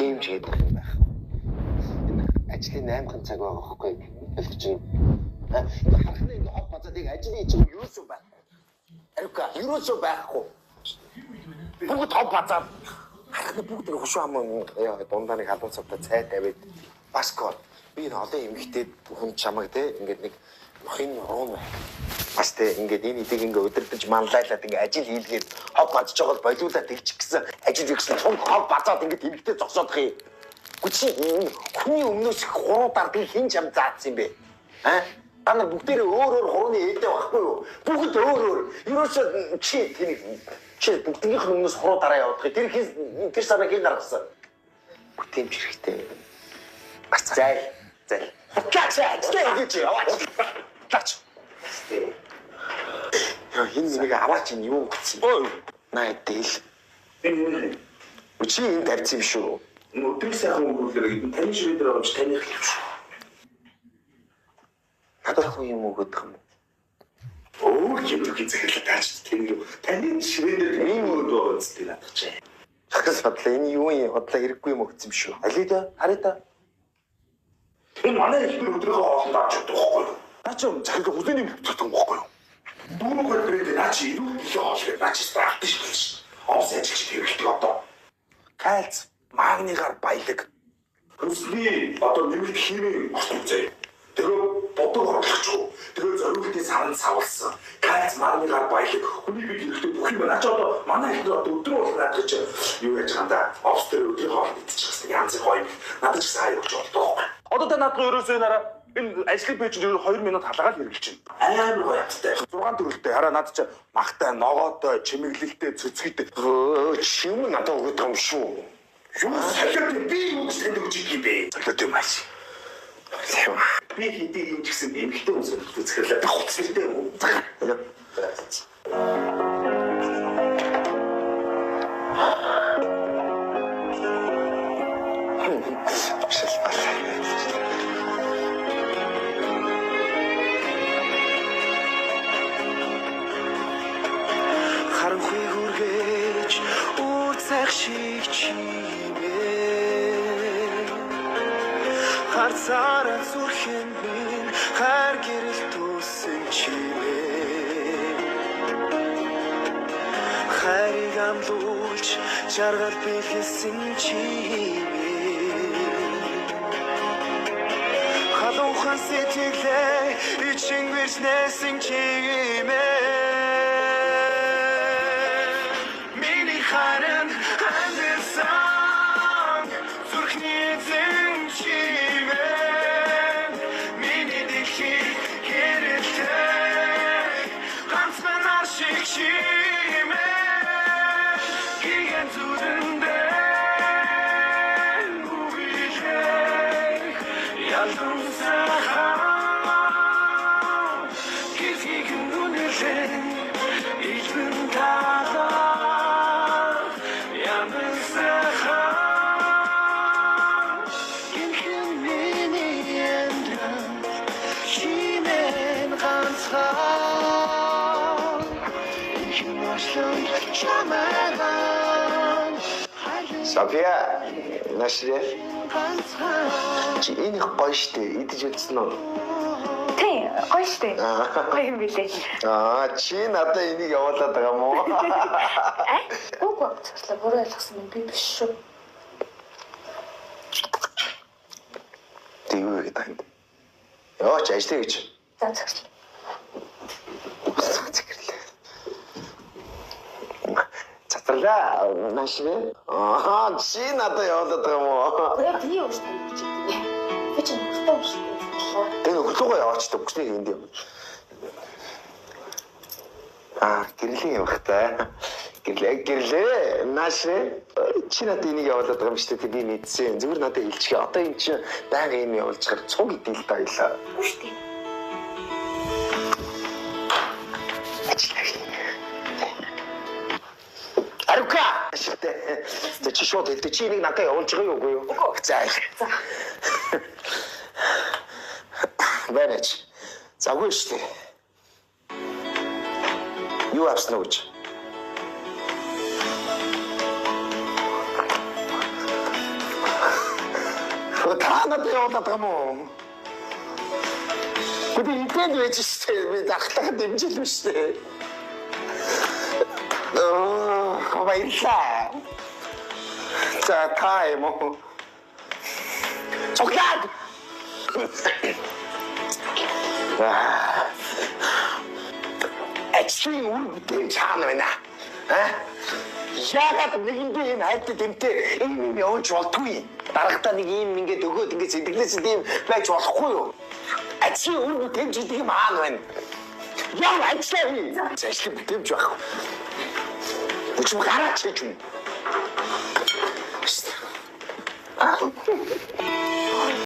геймж гэдэг юм байх. Энэ ажлын 8 цаг байгаа байхгүй юу? Чинь харахны энэ хот бацаадыг ажлын чинь юусоо байх. Арука юусоо байхгүй. Бүгд хот бацаад харахны бүгд хөшөө ам дундаа нэг халуун цавтай цай тавиад баскол би энэ олон эмэгтэй хүн чамаг те ингээд нэг мохин руу бас те ингээд энэ эдийг ингээд өдөрдөж манлайлаад ингээд ажил хийлгээд хов бадж байгаа бол болиулаад тэгчих гэсэн ажил хийсэн том хов бацаад ингээд эмэгтэй зогсоодох юм. Гүчи хүний өмнөөс 3 дард хин чам заацсан юм бэ? Та нар бүгдээрээ өөр хурууны ээдээ байхгүй юу? Бүгд өөр. Ерөөсөө чи бүгднийх нь өмнөөс хуруу дараа явах. Тэр санааг хин гаргасан. Бүтэмж хэрэгтэй. Зай. Гэж яваач. Тач. Яа энэ нэг аваач нь юу гэсэн. Ой. Наа дээл. Чи энэ тавьсан юм шүү. Өдрийн сайхан өнгөрүүлээ. Таны ширээ дээр авч таны хэлв шүү. Надад юм өгөх юм. Оо юм захирлаа тааш таны ширээ дээр ийм өрөөд байгаа зү надад чаа. Хагас бодлоо энэ юу юм бодлоо хэрэггүй юм өгсөн юм шүү. Алида хараа. Энэ манай их өдрөөгөө хоолнд авч чаддаг байхгүй юу? Наа чи захирал хүзээний мэддэг юм байхгүй юу? Дүүнүүгээр дөрөв наа чи илүү их хоолой наа чи практик шилж. Оос ажиллаж хэрэглэдэг одоо. Кальц магнигаар баялаг. Хүсний одоо нэмэлт химийн орчин зүй. Тэгээ бодог орлогч. Тэгээ зориултын саранд савлсан. Кальц магнигаар баялаг. Хүний бие хэрэгтэй бүх юм наа чи одоо манай их одоо өдрөө болгоод гэж юу яаж чамда оос дээр өдрийн хоолнд идчихсэн янз гоё. Надад ч сайн өгч болдог. Одоо та надад ерөөсөө нараа энэ ажлын пэйж дээр 2 минут халаагаад хэрэгжилж байна. Амар гоё амттай. 6 төрөлтэй хараа надад ч махтай, ногоотой, чимэглэлтэй, цөцгийтэй. Чим надад өгөх юм шүү. Юу салаад би юу гэж тэнд өгч юм бэ? Салаад юм ааш. Би хэдий юм ч гэсэн эмхтэй үсэр зүцгэлээ хуцсэлтэй юм. Харанхуй хүргэж үрцэх шиг чимээ харцаараа зүрхэн минь хар гэрэл төсөн чимээ хайрыг амлуулж жаргал бэлгэлсэн чимээ халуухан сэтгэлээ ичин гэрснэсэн чимээ Харин хандсан зүрхний эзэн чимээ миний дэлхийг хэрэлдэг ганцхан аршиг чимээ гигэн зүрэндээ үгүйхэх ялгамсахан гизгийхэн үнэлэн илбэн талаа София, нашрээ. Чи энэ гоё штэ, идэж үзсэн үү? Тий, гоё штэ. Гоё юм билээ. Чи надад энийг явуулаад байгаа юм уу? Үгүй, цашлаа буруу ойлгосон юм би биш шүү. Тэг юу гэдэг юм бэ? Яваач ажиллая гэж. За цашлаа. Цацралаа, нашрээ. Чи надад явуулаад байгаа юм уу? Яа, би юу гэж таних юм бэ? Би ч нөхөртэй юм шиг байлаа. Тэг нөхрөөгөө яваач та бүсний энд юм. Гэрлийн явахтай. Гэрлээ. Нашрээ. Чи надад энийг явуулаад байгаа юм шүү дээ. Би мэдсэн. Зүгээр надад хэлчихээ. Одоо энэ чинь байнга юм явуулж чаар цуг идэв л байлаа. Үгүй шүү дээ. Арука! За чи шууд хэлдэг. Чи энийг надад явуулж байгаа юу үгүй юу? За. Бэнэч. Заггүй шүү дээ. Юу авсан уу гэж? Та надад явуулаад байгаа мó. Гүдээ идэнд байж штэ. Би захтахад дэмжил штэ. Баярлаа. За та юм уу? Цогцол! Ажлын үр бүтээн цаана байна. Яагаад нэгэндээ энэ хайртай тэмтэй юм явуулж болтгүй. Дарагтаа нэг юм ингээд өгөөд ингээд сэтгэлээс тийм байж болохгүй юу? Ажлын үр бүтээн гэдэг юм аана байна. Яа ажлаа хий. Ажлын бүтэмж байх. Үгүй гараач гэж юм.